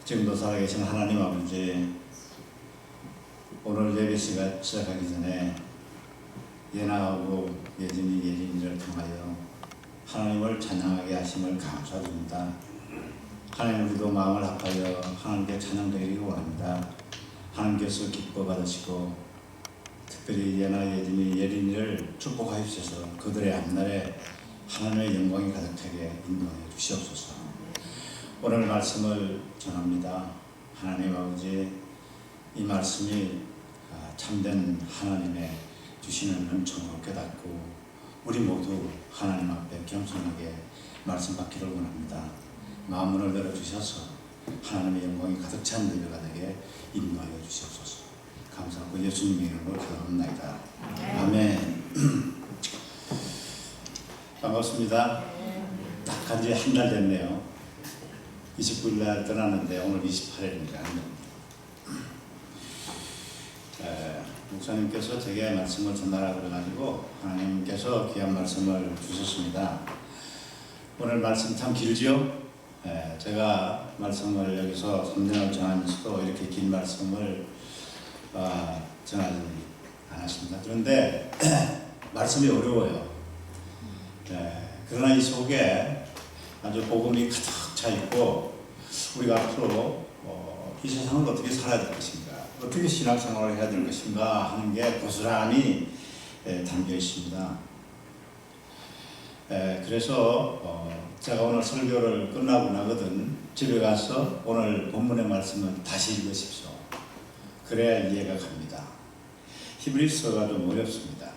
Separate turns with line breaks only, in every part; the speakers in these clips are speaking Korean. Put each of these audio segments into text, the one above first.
지금도 살아계신 하나님 아버지, 오늘 예배 시작하기 전에 예나하고 예진이를 통하여 하나님을 찬양하게 하심을 감사드립니다. 하나님, 우리도 마음을 합하여 하나님께 찬양드리기 원합니다. 하나님께서 기뻐 받으시고 특별히 예나, 예진이, 예린이를 축복하여 주셔서 그들의 앞날에 하나님의 영광이 가득하게 인도하여 주시옵소서. 오늘 말씀을 전합니다. 하나님 아버지, 이 말씀이 참된 하나님의 주시는 은총으로 깨닫고 우리 모두 하나님 앞에 겸손하게 말씀 받기를 원합니다. 마음문을 열어주셔서 하나님의 영광이 가득 찬 예배가 되게 인도하여 주시옵소서. 감사하고 예수님의 이름으로 기도합니다. 아멘. 반갑습니다. 딱 간지 한 달 됐네요. 29일 날 떠났는데 오늘 28일입니다. 목사님께서 제게 말씀을 전달하고 그래가지고 하나님께서 귀한 말씀을 주셨습니다. 오늘 말씀 참 길죠? 제가 말씀을 여기서 3년을 전하면서도 이렇게 긴 말씀을 전하지 않았습니다. 그런데 말씀이 어려워요. 그러나 이 속에 아주 복음이 가득 차 있고 우리가 앞으로 이 세상을 어떻게 살아야 될 것인가, 어떻게 신앙생활을 해야 될 것인가 하는 게 고스란히 담겨 있습니다. 그래서 제가 오늘 설교를 끝나고 나거든 집에 가서 오늘 본문의 말씀을 다시 읽으십시오. 그래야 이해가 갑니다. 히브리서가 좀 어렵습니다.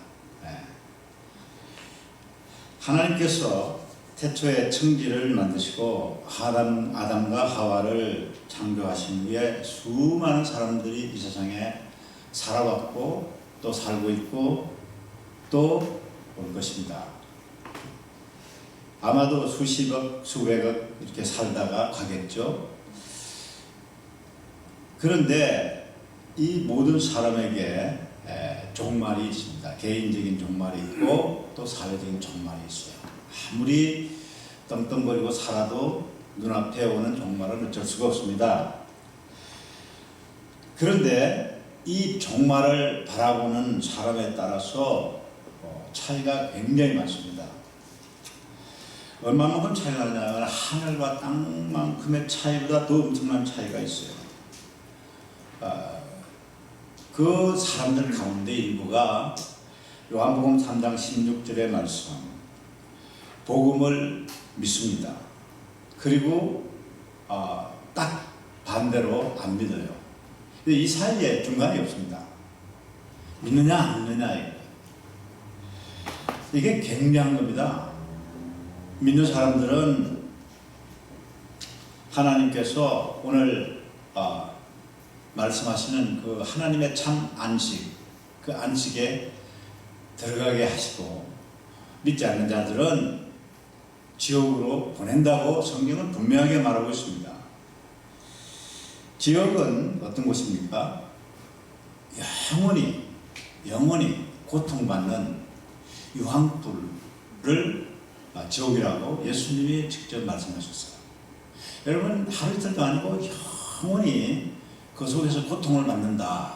하나님께서 태초에 천지를 만드시고 아담과 하와를 창조하신 후에 수많은 사람들이 이 세상에 살아왔고 또 살고 있고 또 올 것입니다. 아마도 수십억, 수백억 이렇게 살다가 가겠죠. 그런데 이 모든 사람에게 종말이 있습니다. 개인적인 종말이 있고 또 사회적인 종말이 있어요. 아무리 떵떵거리고 살아도 눈앞에 오는 종말은 어쩔 수가 없습니다. 그런데 이 종말을 바라보는 사람에 따라서 차이가 굉장히 많습니다. 얼마만큼 차이가 나냐면 하늘과 땅만큼의 차이보다 더 엄청난 차이가 있어요. 그 사람들 가운데 일부가 요한복음 3장 16절의 말씀, 복음을 믿습니다. 그리고 딱 반대로 안 믿어요. 이 사이에 중간이 없습니다. 믿느냐 안 믿느냐, 이게 굉장한 겁니다. 믿는 사람들은 하나님께서 오늘 말씀하시는 그 하나님의 참 안식, 그 안식에 들어가게 하시고, 믿지 않는 자들은 지옥으로 보낸다고 성경은 분명하게 말하고 있습니다. 지옥은 어떤 곳입니까? 영원히 고통받는 유황불을 지옥이라고 예수님이 직접 말씀하셨어요. 여러분, 하루 이틀도 아니고 영원히 그 속에서 고통을 받는다.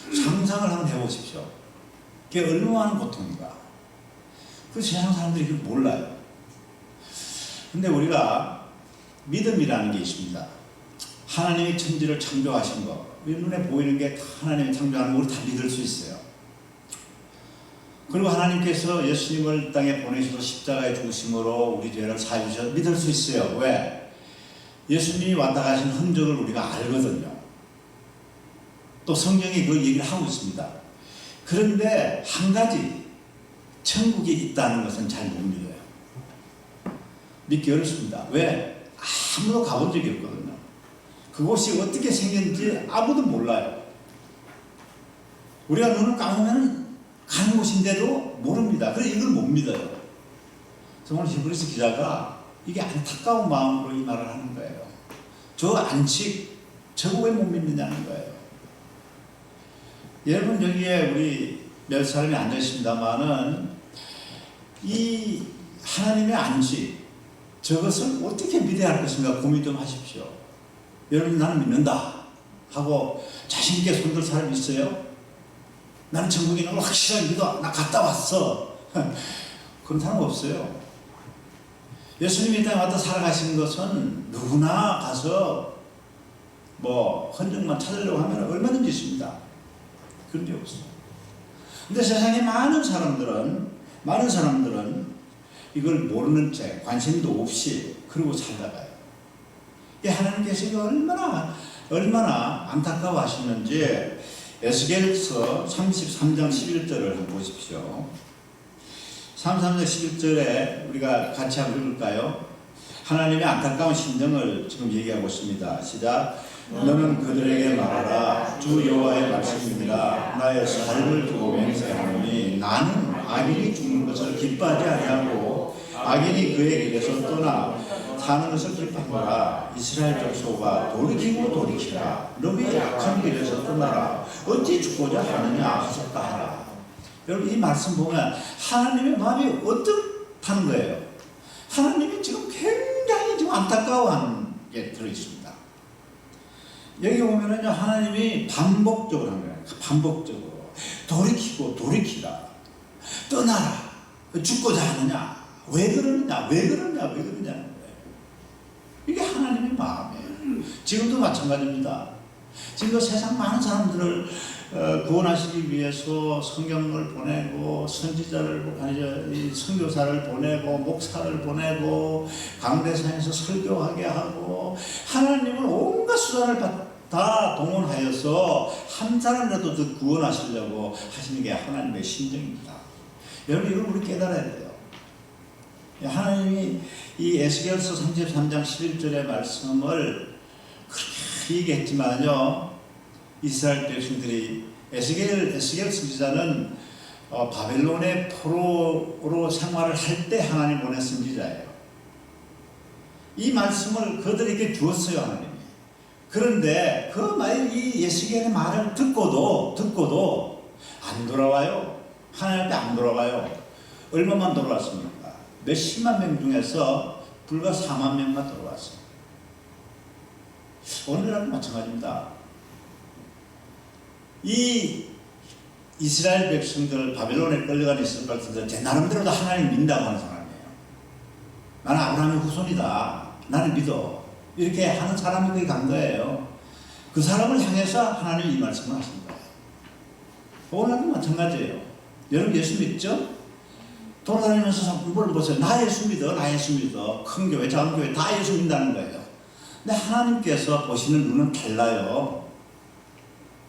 상상을 한번 해보십시오. 그게 얼마나 고통인가. 그 세상 사람들이 그걸 몰라요. 근데 우리가 믿음이라는 게 있습니다. 하나님이 천지를 창조하신 거, 우리 눈에 보이는 게 다 하나님이 창조하는 거 우리 다 믿을 수 있어요. 그리고 하나님께서 예수님을 땅에 보내셔서 십자가에 죽으심으로 우리 죄를 사해 주셔서 믿을 수 있어요. 왜? 예수님이 왔다 가신 흔적을 우리가 알거든요. 또 성경이 그 얘기를 하고 있습니다. 그런데 한 가지, 천국이 있다는 것은 잘 못 믿어요. 믿기 어렵습니다. 왜? 아무도 가본 적이 없거든요. 그곳이 어떻게 생겼는지 아무도 몰라요. 우리가 눈을 감으면 가는 곳인데도 모릅니다. 그래서 이걸 못 믿어요. 오늘 히브리서 기자가 이게 안타까운 마음으로 이 말을 하는 거예요. 저 안식, 저거 왜 못 믿느냐는 거예요. 여러분, 여기에 우리 몇 사람이 앉아 있습니다만은 이 하나님의 안식, 저것을 어떻게 믿어야 할 것인가 고민 좀 하십시오. 여러분, 나는 믿는다 하고 자신 있게 손들 사람이 있어요? 나는 천국에 있는 걸 확실하게 믿어. 나 갔다 왔어. 그런 사람 없어요. 예수님이 이 땅에 왔다 살아가신 것은 누구나 가서 뭐 흔적만 찾으려고 하면 얼마든지 있습니다. 그런 게 없어요. 근데 세상에 많은 사람들은 이걸 모르는 채 관심도 없이 그러고 살다가요. 하나님께서 이게 얼마나 안타까워 하시는지 에스겔서 33장 11절을 한번 보십시오. 33장 11절에 우리가 같이 한번 읽을까요? 하나님의 안타까운 심정을 지금 얘기하고 있습니다. 시작. 너는 그들에게 말하라. 주 여호와의 말씀입니다. 나의 삶을 두고 맹세하노니 나는 악인이 죽는 것을 기뻐하지 아니하고 악인이 그의 길에서 떠나 사는 것을 기뻐하노라. 이스라엘 족속아 돌이키라. 너희 악한 길에서 떠나라. 어찌 죽고자 하느냐 하셨다 하라. 여러분, 이 말씀 보면 하나님의 마음이 어떻다는 거예요. 하나님이 지금 굉장히 지금 안타까워하는 게 들어있습니다. 여기 보면은요, 하나님이 반복적으로 하는 거예요. 반복적으로 돌이키라. 떠나라. 죽고자 하느냐? 왜 그러느냐? 거예요. 이게 하나님의 마음이에요. 지금도 마찬가지입니다. 지금도 세상 많은 사람들을 구원하시기 위해서 성경을 보내고 선교사를 보내고 목사를 보내고 강대상에서 설교하게 하고 하나님은 온갖 수단을 다 동원하여서 한 사람이라도 더 구원하시려고 하시는 게 하나님의 심정입니다. 여러분, 이걸 우리 깨달아야 돼요. 하나님이 이 에스겔서 33장 11절의 말씀을 그렇게 얘기했지만요, 이스라엘 백성들이 에스겔 선지자는 바벨론의 포로로 생활을 할 때 하나님 보낸 선지자예요. 이 말씀을 그들에게 주었어요, 하나님이. 그런데 이 에스겔의 말을 듣고도 안 돌아와요. 하나님 앞에 안 돌아와요. 얼마만 돌아왔습니까? 몇십만 명 중에서 불과 4만 명만 돌아왔어요. 오늘날도 마찬가지입니다. 이 이스라엘 백성들 바벨론에 끌려가 있을 것 같은데 제 나름대로도 하나님 믿는다고 하는 사람이에요. 나는 아브라함의 후손이다. 나는 믿어. 이렇게 하는 사람이 거기 간 거예요. 그 사람을 향해서 하나님이 이 말씀을 하신 거예요. 오늘도 마찬가지예요. 여러분, 예수 믿죠? 돌아다니면서 물어보세요. 보세요. 나 예수 믿어. 큰 교회, 작은 교회 다 예수 믿는다는 거예요. 근데 하나님께서 보시는 눈은 달라요.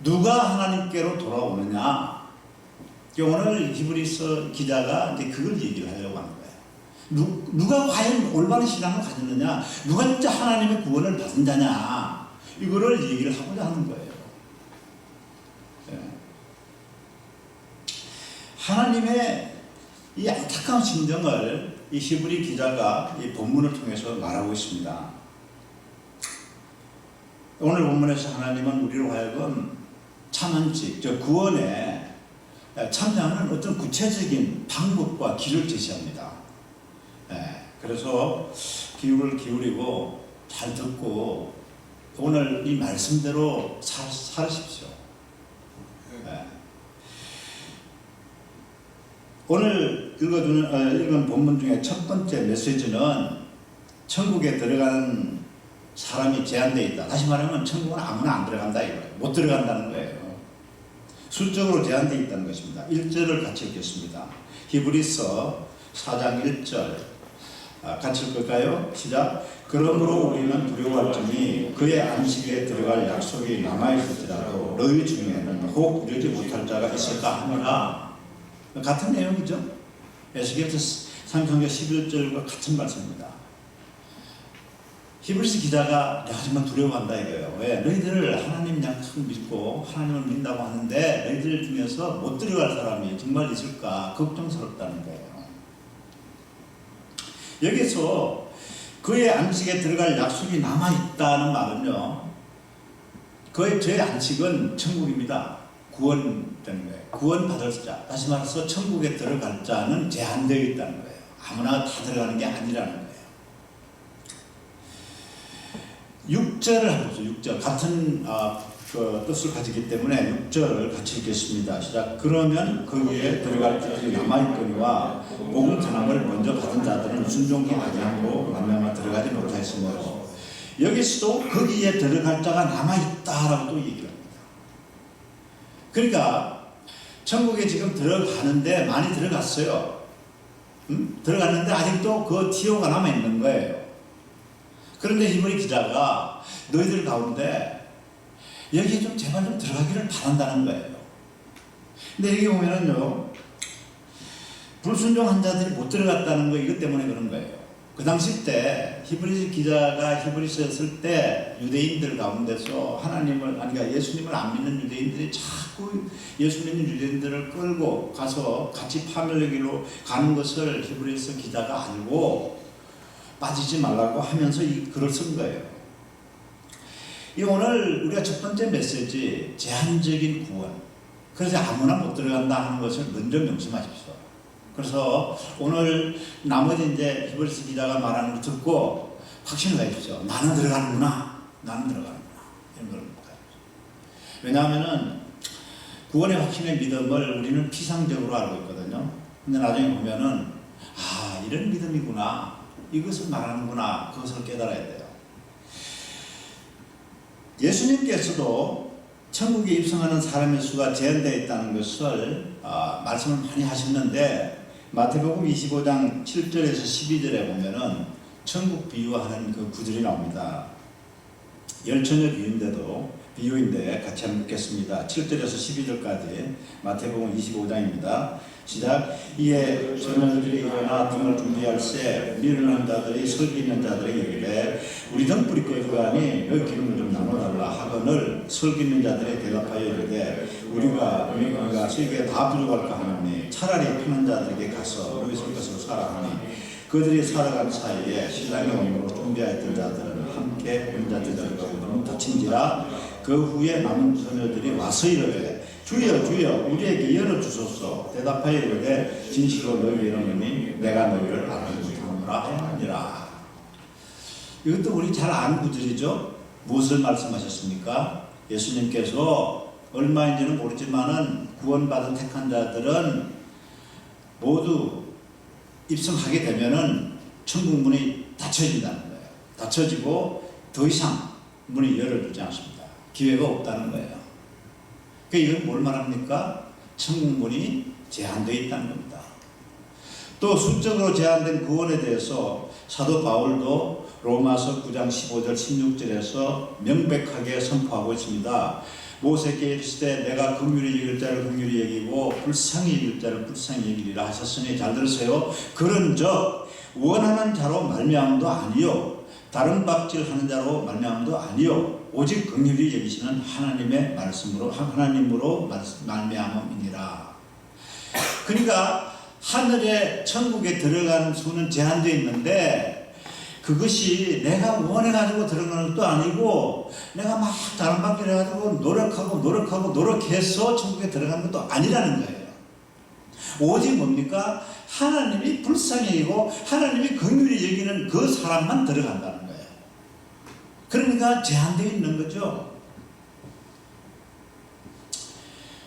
누가 하나님께로 돌아오느냐? 오늘 히브리서 기자가 이제 그걸 얘기를 하려고 하는 거예요. 누가 과연 올바른 신앙을 가졌느냐? 누가 진짜 하나님의 구원을 받은 자냐? 이거를 얘기를 하고자 하는 거예요. 네. 하나님의 이 안타까운 심정을 이 히브리 기자가 이 본문을 통해서 말하고 있습니다. 오늘 본문에서 하나님은 우리로 하여금 참한직, 구원에 참여하는 어떤 구체적인 방법과 길을 제시합니다. 그래서 귀를 기울이고 잘 듣고 오늘 이 말씀대로 살으십시오. 오늘 읽은 본문 중에 첫 번째 메시지는 천국에 들어가는 사람이 제한되어 있다. 다시 말하면 천국은 아무나 안 들어간다 이거예요. 못 들어간다는 거예요. 수적으로 제한되어 있다는 것입니다. 1절을 같이 읽겠습니다. 히브리서 4장 1절 같이 읽을까요? 시작. 그러므로 우리는 두려워할 점이 그의 안식에 들어갈 약속이 남아있을지라도 너희 중에는 혹 이르지 못할 자가 있을까 하느라. 같은 내용이죠. 에스겔서 33장 11절과 같은 말씀입니다. 히브리서 기자가 내가 정말 두려워한다 이거예요. 왜? 너희들 하나님 약속 믿고 하나님을 믿는다고 하는데 너희들 중에서 못 들어갈 사람이 정말 있을까 걱정스럽다는 거예요. 여기서 그의 안식에 들어갈 약속이 남아있다는 말은요, 저의 안식은 천국입니다. 구원되는 거예요. 구원받을 자, 다시 말해서 천국에 들어갈 자는 제한되어 있다는 거예요. 아무나 다 들어가는 게 아니라는 거예요. 6절을 한번 보죠. 6절 같은 그 뜻을 가지기 때문에 6절을 같이 읽겠습니다. 시작. 그러면 거기에 들어갈 자들이 남아있거니와 복음 전함을 먼저 받은 자들은 순종이 아니하고 만명아 들어가지 못하였으므로 여기서도 거기에 들어갈 자가 남아있다라고 또 얘기합니다. 그러니까 천국에 지금 들어가는데 많이 들어갔어요. 들어갔는데 아직도 그 티오가 남아있는 거예요. 그런데 히브리 기자가 너희들 가운데 여기에 좀 제발 좀 들어가기를 바란다는 거예요. 근데 여기 보면은요, 불순종한 자들이 못 들어갔다는 거 이것 때문에 그런 거예요. 그 당시 때 히브리 기자가 히브리서에 쓸 때 유대인들 가운데서 하나님을, 그러니까 예수님을 안 믿는 유대인들이 자꾸 예수 믿는 유대인들을 끌고 가서 같이 파멸하기로 가는 것을 히브리서 기자가 알고 빠지지 말라고 하면서 이 글을 쓴 거예요. 이 오늘 우리가 첫 번째 메시지, 제한적인 구원. 그래서 아무나 못 들어간다 하는 것을 먼저 명심하십시오. 그래서 오늘 나머지 이제 히브리서 기자가 말하는 걸 듣고 확신을 가지십시오. 나는 들어가는구나. 나는 들어가는구나. 이런 걸 가지십시오. 왜냐하면은 구원의 확신의 믿음을 우리는 피상적으로 알고 있거든요. 근데 나중에 보면은 이런 믿음이구나. 이것을 말하는구나. 그것을 깨달아야 돼요. 예수님께서도 천국에 입성하는 사람의 수가 제한되어 있다는 것을 말씀을 많이 하셨는데 마태복음 25장 7절에서 12절에 보면은 천국 비유하는 그 구절이 나옵니다. 열처녀 비유인데 같이 한번 읽겠습니다. 7절에서 12절까지 마태복음 25장입니다. 시작. 이에 처녀들이 일어나 등을 준비할새 미련한 자들이 설기 있는 자들에게 이르되 우리 등불이 꺼져가니 너희 기름을 좀 나눠달라 하거늘 설기 있는 자들이 대답하여 이르되 우리가 설기에 다 부족할까 하노니 차라리 피는 자들에게 가서 너희 설 것으로 사라 하니 그들이 살아간 사이에 신랑의 오므로 준비하였던 자들은 함께 혼자들과 우리는 다친지라 그 후에 남은 처녀들이 와서 이르되 주여 주여 우리에게 열어주소서. 대답하여 이르되 진실로 너희에게 이르노니 내가 너희를 알지 못하노라 하느니라. 이것도 우리 잘 아는 구절이죠. 무엇을 말씀하셨습니까? 예수님께서 얼마인지는 모르지만은 구원받은 택한 자들은 모두 입성하게 되면은 천국 문이 닫혀진다는 거예요. 닫혀지고 더 이상 문이 열어주지 않습니다. 기회가 없다는 거예요. 그러니까 이건 뭘 말합니까? 천국 문이 제한되어 있다는 겁니다. 또 수적으로 제한된 구원에 대해서 사도 바울도 로마서 9장 15절 16절에서 명백하게 선포하고 있습니다. 모세께 이르시되 내가 긍휼히 여길 자를 긍휼히 여기고 불쌍히 여길 자를 불쌍히 여기리라 하셨으니 잘 들으세요. 그런즉 원하는 자로 말미암음도 아니요 다른 박질하는 자로 말미암음도 아니요 오직 긍휼히 여기시는 하나님으로 말미암음이니라. 그러니까 하늘의 천국에 들어가는 수는 제한되어 있는데 그것이 내가 원해가지고 들어가는 것도 아니고 내가 막 다른 박질 해가지고 노력해서 천국에 들어가는 것도 아니라는 거예요. 오직 뭡니까? 하나님이 불쌍히 여기고 하나님이 긍휼히 여기는 그 사람만 들어간다는 거예요. 그러니까 제한되어 있는 거죠.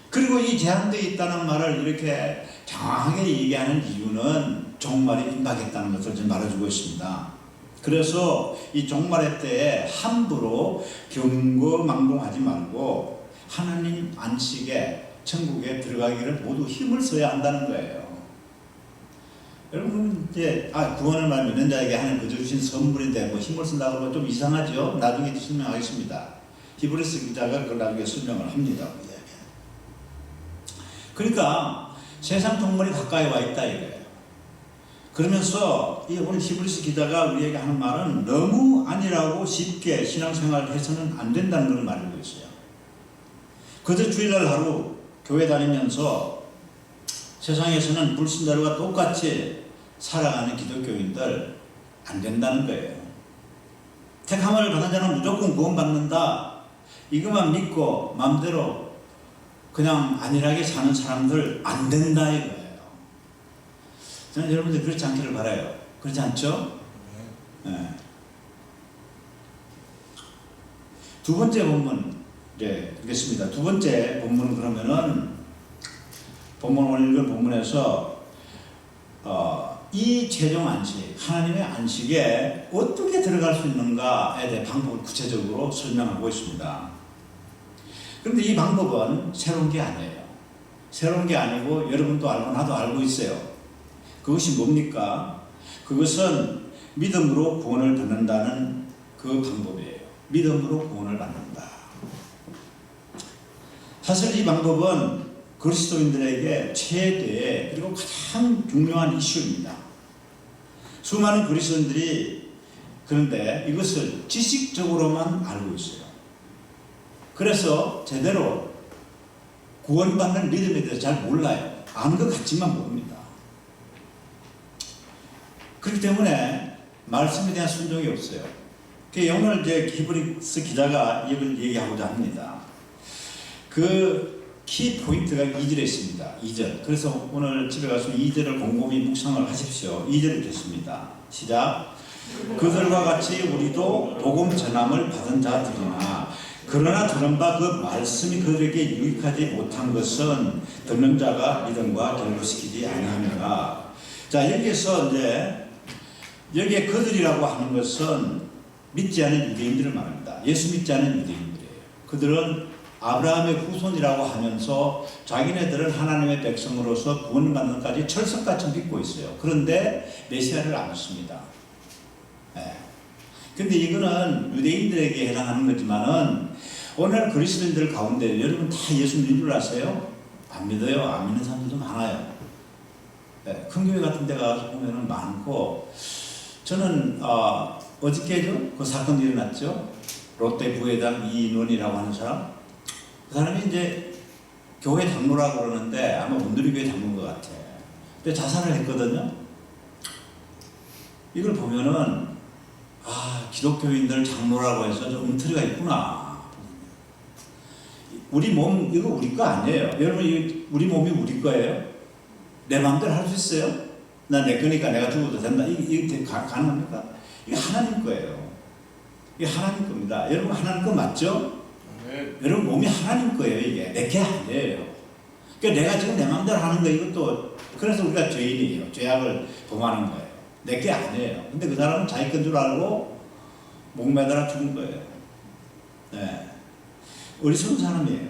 그리고 이 제한되어 있다는 말을 이렇게 정확하게 얘기하는 이유는 종말이 임박했다는 것을 지금 말해주고 있습니다. 그래서 이 종말의 때에 함부로 경거망동하지 말고 하나님 안식에 천국에 들어가기를 모두 힘을 써야 한다는 거예요. 여러분 이제 구원을 말 믿는 자에게 하나님 그저 주신 선물인데 뭐 힘을 쓴다고 하면 좀 이상하죠. 나중에 설명하겠습니다. 히브리서 기자가 그걸 나중에 설명을 합니다. 그러니까 세상 종말이 가까이 와 있다 이거예요. 그러면서 이 오늘 히브리서 기자가 우리에게 하는 말은 너무 아니라고 쉽게 신앙생활을 해서는 안 된다는 걸 말하고 있어요. 그저 주일날 하루 교회 다니면서 세상에서는 불신자들과 똑같이 살아가는 기독교인들 안 된다는 거예요. 택함을 받은 자는 무조건 구원받는다. 이것만 믿고 마음대로 그냥 안일하게 사는 사람들 안 된다 이거예요. 저는 여러분들 그렇지 않기를 바라요. 그렇지 않죠? 네. 두 번째 본문 보겠습니다. 두 번째 본문은 그러면은 오늘 읽은 본문에서 이 최종 안식, 하나님의 안식에 어떻게 들어갈 수 있는가에 대해 방법을 구체적으로 설명하고 있습니다. 그런데 이 방법은 새로운 게 아니에요. 새로운 게 아니고 여러분도 알고 나도 알고 있어요. 그것이 뭡니까? 그것은 믿음으로 구원을 받는다는 그 방법이에요. 믿음으로 구원을 받는다. 사실 이 방법은 그리스도인들에게 최대 그리고 가장 중요한 이슈입니다. 수많은 그리스도인들이 그런데 이것을 지식적으로만 알고 있어요. 그래서 제대로 구원받는 믿음에 대해서 잘 몰라요. 아는 것 같지만 모릅니다. 그렇기 때문에 말씀에 대한 순종이 없어요. 오늘 히브리서 기자가 이걸 얘기하고자 합니다. 그 키 포인트가 2절에 있습니다. 2절. 그래서 오늘 집에 가서 2절을 곰곰이 묵상을 하십시오. 2절이 됐습니다. 시작. 그들과 같이 우리도 복음 전함을 받은 자들이나 그러나 들은 바 그 말씀이 그들에게 유익하지 못한 것은 듣는 자가 믿음과 결부시키지 아니하니라. 자, 여기에서 여기에 그들이라고 하는 것은 믿지 않은 유대인들을 말합니다. 예수 믿지 않은 유대인들이에요. 그들은 아브라함의 후손이라고 하면서 자기네들은 하나님의 백성으로서 구원을 받는 것까지 철석같이 믿고 있어요. 그런데 메시아를 안 믿습니다. 근데 이거는 유대인들에게 해당하는 거지만은 오늘 그리스도인들 가운데 여러분 다 예수 믿는 줄 아세요? 안 믿어요. 안 믿는 사람들도 많아요. 큰 교회 같은 데 가서 보면은 많고, 저는 어저께죠? 그 사건이 일어났죠? 롯데 부회장 이인원이라고 하는 사람. 그 사람이 교회 장로라고 그러는데 아마 문두리교회 장로인 것 같아. 근데 자살을 했거든요. 이걸 보면은 기독교인들 장로라고 해서 좀 움트리가 있구나. 우리 몸 이거 우리 거 아니에요. 여러분 우리 몸이 우리 거예요? 내 마음대로 할 수 있어요? 나 내 거니까 내가 죽어도 된다. 이게 가능합니까? 이게 하나님 거예요. 이게 하나님 겁니다. 여러분 하나님 거 맞죠? 네. 여러분 몸이 하나님 거예요. 이게 내 게 아니에요. 그러니까 내가 지금 내 마음대로 하는 거 이것도 그래서 우리가 죄인이에요. 죄악을 범하는 거예요. 내 게 아니에요. 근데 그 사람은 자기 건 줄 알고 목매달아 죽은 거예요. 어리석은 사람이에요.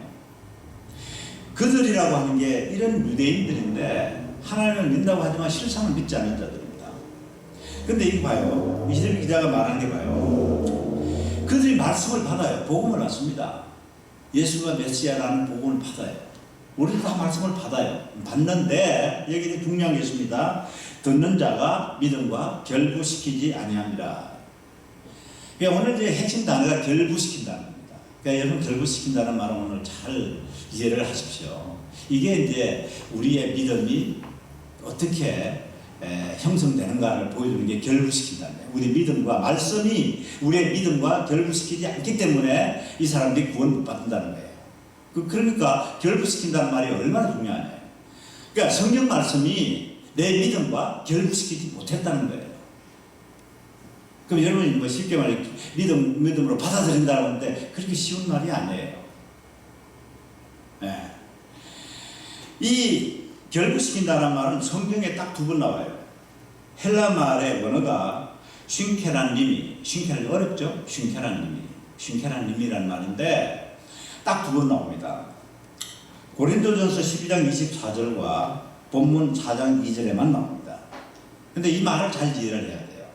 그들이라고 하는 게 이런 유대인들인데 하나님을 믿는다고 하지만 실상을 믿지 않는 자들입니다. 근데 이거 봐요. 이시들 기자가 말하는 게 봐요. 그들이 말씀을 받아요. 복음을 받습니다. 예수가 메시아라는 복음을 받아요. 우리도 다 말씀을 받아요. 받는데 여기는 중요한 게 있습니다. 듣는 자가 믿음과 결부시키지 아니함이라. 그러니까 오늘 핵심 단어가 결부시킨다는 겁니다. 그러니까 여러분 결부시킨다는 말은 오늘 잘 이해를 하십시오. 이게 우리의 믿음이 어떻게 형성되는가를 보여주는 게 결부시킨다는 거예요. 우리 믿음과 말씀이 우리의 믿음과 결부시키지 않기 때문에 이 사람들이 구원 못 받는다는 거예요. 그러니까 결부시킨다는 말이 얼마나 중요하냐. 그러니까 성경 말씀이 내 믿음과 결부시키지 못했다는 거예요. 그럼 여러분이 쉽게 말해 믿음으로 받아들인다고 하는데 그렇게 쉬운 말이 아니에요. 이 결부시킨다는 말은 성경에 딱 두 번 나와요. 헬라 말의 원어가 쉰케라님이 어렵죠? 쉰케라님이라는 말인데 딱 두 번 나옵니다. 고린도전서 12장 24절과 본문 4장 2절에만 나옵니다. 근데 이 말을 잘 이해를 해야 돼요.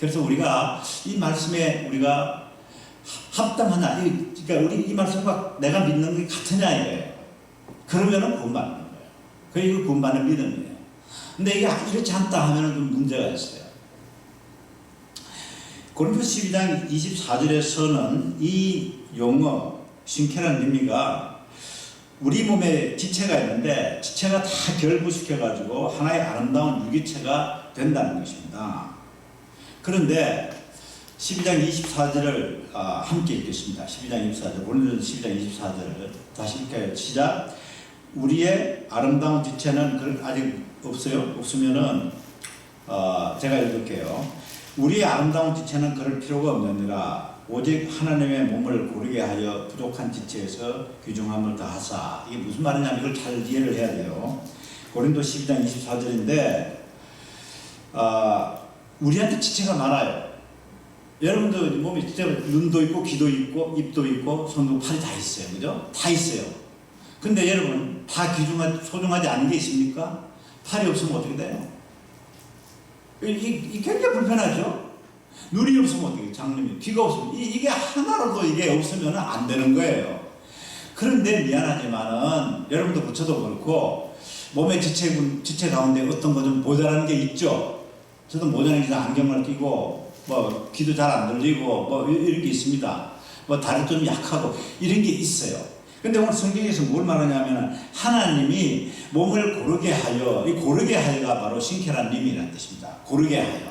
그래서 우리가 이 말씀에 우리가 합당하나, 그러니까 우리 이 말씀과 내가 믿는 게 같으냐 이거예요. 그러면은 구원받는 거예요. 그게 이거 구원받는 믿음이에요. 근데 이게 이렇지 않다 하면은 좀 문제가 있어요. 고린도 12장 24절에서는 이 용어 쉰케라는 의미가 우리 몸에 지체가 있는데 지체가 다 결부시켜가지고 하나의 아름다운 유기체가 된다는 것입니다. 그런데 12장 24절을 함께 읽겠습니다. 12장 24절, 오늘은 12장 24절을 다시 읽게요. 시작. 우리의 아름다운 지체는 아직 없어요? 없으면은 제가 읽을게요. 우리의 아름다운 지체는 그럴 필요가 없느니라. 오직 하나님의 몸을 고르게 하여 부족한 지체에서 귀중함을 더하사. 이게 무슨 말이냐면 이걸 잘 이해를 해야 돼요. 고린도 12장 24절인데 우리한테 지체가 많아요. 여러분도 몸에 진짜 눈도 있고 귀도 있고 입도 있고 손도 팔이 다 있어요. 그죠? 다 있어요. 근데 여러분 다 소중하지 않은 게 있습니까? 팔이 없으면 어떻게 돼요? 이게 굉장히 불편하죠? 눈이 없으면 어떻게, 장님이 귀가 없으면 이게 하나라도 이게 없으면 안 되는 거예요. 그런데 미안하지만은 여러분도 저도 그렇고 몸의 지체 가운데 어떤 거 좀 모자라는 게 있죠. 저도 모자라는 게 안경을 끼고 뭐 귀도 잘 안 들리고 뭐 이런 게 있습니다. 뭐 다리 좀 약하고 이런 게 있어요. 근데 오늘 성경에서 뭘 말하냐면 하나님이 몸을 고르게 하여, 이 고르게 하여가 바로 신케란 님이라는 뜻입니다. 고르게 하여.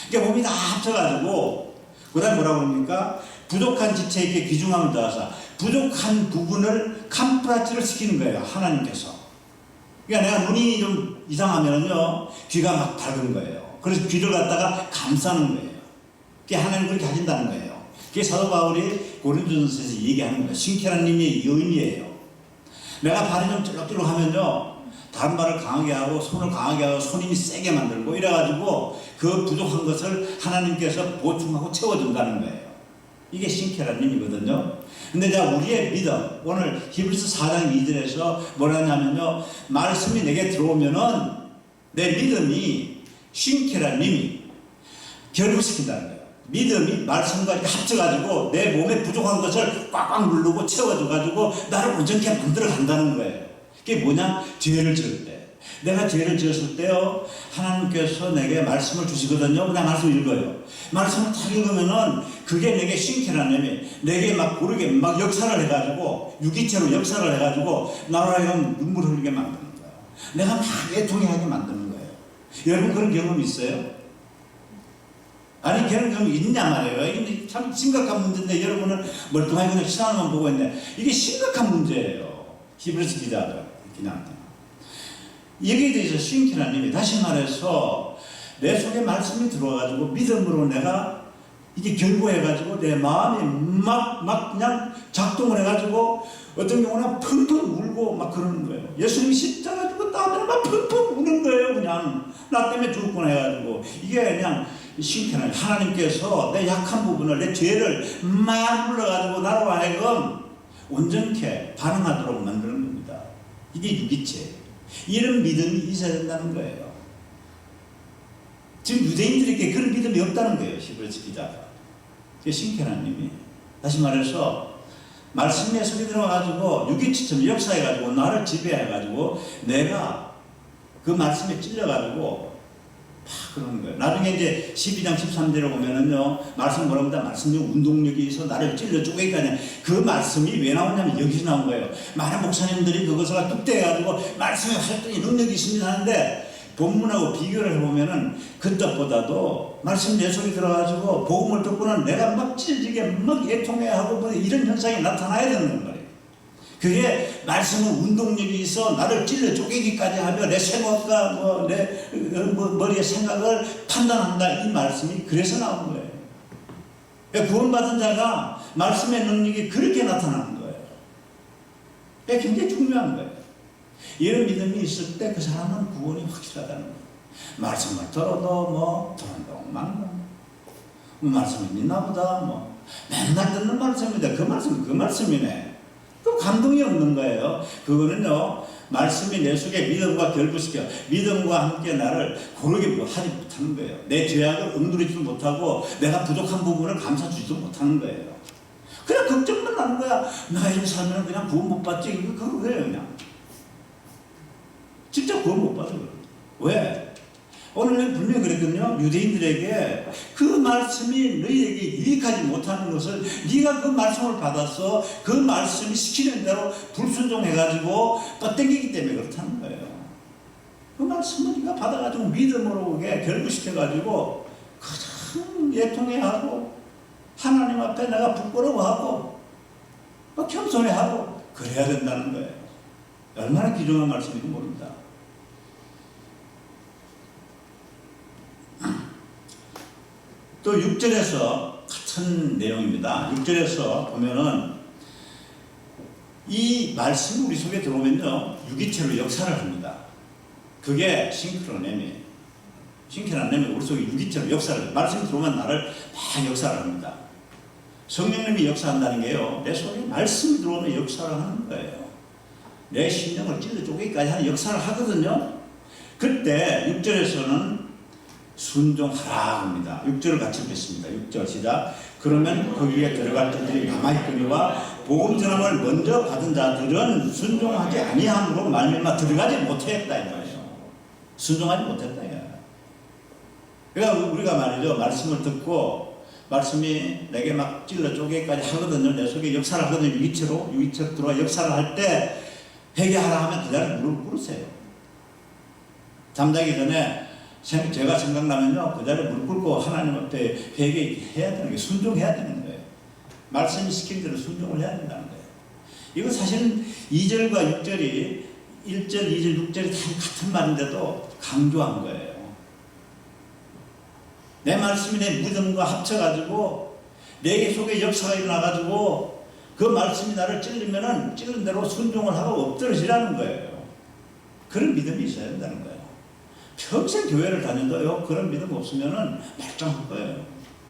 그러니까 몸이 다 합쳐가지고 그 다음에 뭐라고 그럽니까? 부족한 지체에게 귀중함을 더하사 부족한 부분을 캄프라치를 시키는 거예요. 하나님께서. 그러니까 내가 눈이 좀 이상하면요 귀가 막 밝은 거예요. 그래서 귀를 갖다가 감싸는 거예요. 그게 하나님 그렇게 하신다는 거예요. 그게 사도 바울이 고린도전서에서 얘기하는 거예요. 신케란 님의 여인이에요. 내가 발이 좀 쫄록쫄록하면요 다른 발을 강하게 하고 손을 강하게 하고 손님이 세게 만들고 이래가지고 그 부족한 것을 하나님께서 보충하고 채워준다는 거예요. 이게 신케란 님이거든요. 근데 자 우리의 믿음, 오늘 히브리서 4장 2절에서 뭐라 하냐면요 말씀이 내게 들어오면은 내 믿음이 신케란 님이 결부시킨다는 거예요. 믿음이 말씀과 합쳐가지고 내 몸에 부족한 것을 꽉꽉 누르고 채워줘가지고 나를 온전히 만들어 간다는 거예요. 그게 뭐냐? 죄를 지을 때. 내가 죄를 지었을 때요, 하나님께서 내게 말씀을 주시거든요. 그냥 말씀을 읽어요. 말씀을 딱 읽으면은 그게 내게 신케라님이 내게 막 고르게 막 역사를 해가지고 유기체로 역사를 해가지고 나로 하여금 눈물 흘리게 만드는 거예요. 내가 막 애통해하게 만드는 거예요. 여러분 그런 경험 있어요? 아니 그런 경험이 있냐 말이에요. 이게 참 심각한 문제인데 여러분은 멀뚱하게 그냥 신앙만 보고 있는데 이게 심각한 문제예요. 히브리서 기자들 그냥 여기에 대해서 신케라님이 다시 말해서 내 속에 말씀이 들어와가지고 믿음으로 내가 이게 결부해가지고 내 마음이 막 그냥 작동을 해가지고 어떤 경우는 펑펑 울고 막 그러는 거예요. 예수님이 십자가 지고 땀을 막 펑펑 우는 거예요. 그냥 나 때문에 죽었구나 해가지고 이게 그냥 신케란 하나님께서 내 약한 부분을 내 죄를 막 불러가지고 나로 하여금 온전케 반응하도록 만드는 겁니다. 이게 유기체. 이런 믿음이 있어야 된다는 거예요. 지금 유대인들에게 그런 믿음이 없다는 거예요. 히브리서 기자가. 신케란 님이 다시 말해서 말씀의 속에 들어가지고 유기체처럼 역사해가지고 나를 지배해가지고 내가 그 말씀에 찔려가지고 막 그러는 거예요. 나중에 이제 12장 13절에 보면은요, 말씀 뭐라고 한다? 말씀이 운동력이 있어 나를 찔러 쪼개니까 그 말씀이 왜 나오냐면 여기서 나온 거예요. 많은 목사님들이 그것을 뚝대해가지고 말씀의 활동이 능력이 있습니다 하는데 본문하고 비교를 해보면은 그 뜻보다도 말씀 내 속에 들어가지고 복음을 듣고는 내가 막 찔지게 막 애통해하고 뭐 이런 현상이 나타나야 되는 거예요. 그게 말씀은 운동력이 있어 나를 찔러 쪼개기까지 하며 내 생각과 뭐 내 머리의 생각을 판단한다. 이 말씀이 그래서 나온 거예요. 구원받은 자가 말씀의 능력이 그렇게 나타나는 거예요. 굉장히 중요한 거예요. 이런 믿음이 있을 때 그 사람은 구원이 확실하다는 거예요. 말씀을 들어도 뭐 돈동망동 말씀이 있나 보다 뭐 맨날 듣는 말씀인데 그 말씀은 그 말씀이네. 또 감동이 없는 거예요. 그거는요 말씀이 내 속에 믿음과 결부시켜 믿음과 함께 나를 고르게 하지 못하는 거예요. 내 죄악을 응두리지도 못하고 내가 부족한 부분을 감싸주지도 못하는 거예요. 그냥 걱정만 나는 거야. 나 이렇게 살면 그냥 구원 못 받지. 그거예요 그냥. 진짜 구원 못 받아요. 왜? 오늘 분명히 그랬거든요. 유대인들에게 그 말씀이 너희에게 유익하지 못하는 것을 네가 그 말씀을 받아서 그 말씀이 시키는 대로 불순종해가지고 떠땡기기 때문에 그렇다는 거예요. 그 말씀을 네가 받아가지고 믿음으로 결부시켜가지고 가장 애통해하고 하나님 앞에 내가 부끄러워하고 겸손해하고 그래야 된다는 거예요. 얼마나 귀중한 말씀인지 모릅니다. 또 6절에서 큰 내용입니다. 6절에서 보면은 이 말씀이 우리 속에 들어오면요 유기체로 역사를 합니다. 그게 싱크로넴이에요. 싱크로넴이 우리 속에 유기체로 역사를 해요. 말씀이 들어오면 나를 막 역사를 합니다. 성령님이 역사한다는 게요 내 속에 말씀이 들어오면 역사를 하는 거예요. 내 심령을 찔러 쪼개기까지 하는 역사를 하거든요. 그때 6절에서는 순종하라 합니다. 6절을 같이 읽겠습니다. 6절 시작. 그러면 거기에 들어갈 자들이 남아있거니와 복음 전함을 먼저 받은 자들은 순종하지 아니함으로 말미암아 들어가지 못했다 이 말이에요. 순종하지 못했다 이거예요. 그러니까 우리가 말이죠 말씀을 듣고 말씀이 내게 막 찔러 쪼개기까지 하거든요. 내 속에 역사를 하거든요. 유기체로 들어와 역사를 할 때 회개하라 하면 그 자리에 무릎을 꿇으세요. 잠자기 전에 제가 생각나면요 그 자리에 무릎 꿇고 하나님 앞에 회개해야 되는 게 순종해야 되는 거예요. 말씀이 시킨 대로 순종을 해야 된다는 거예요. 이거 사실은 2절과 6절이 1절, 2절, 6절이 다 같은 말인데도 강조한 거예요. 내 말씀이 내 믿음과 합쳐가지고 내 속에 역사가 일어나가지고 그 말씀이 나를 찔리면은 찔른 대로 순종을 하고 엎드러지라는 거예요. 그런 믿음이 있어야 된다는 거예요. 평생 교회를 다닌다요 그런 믿음 없으면은 말짱할 거예요.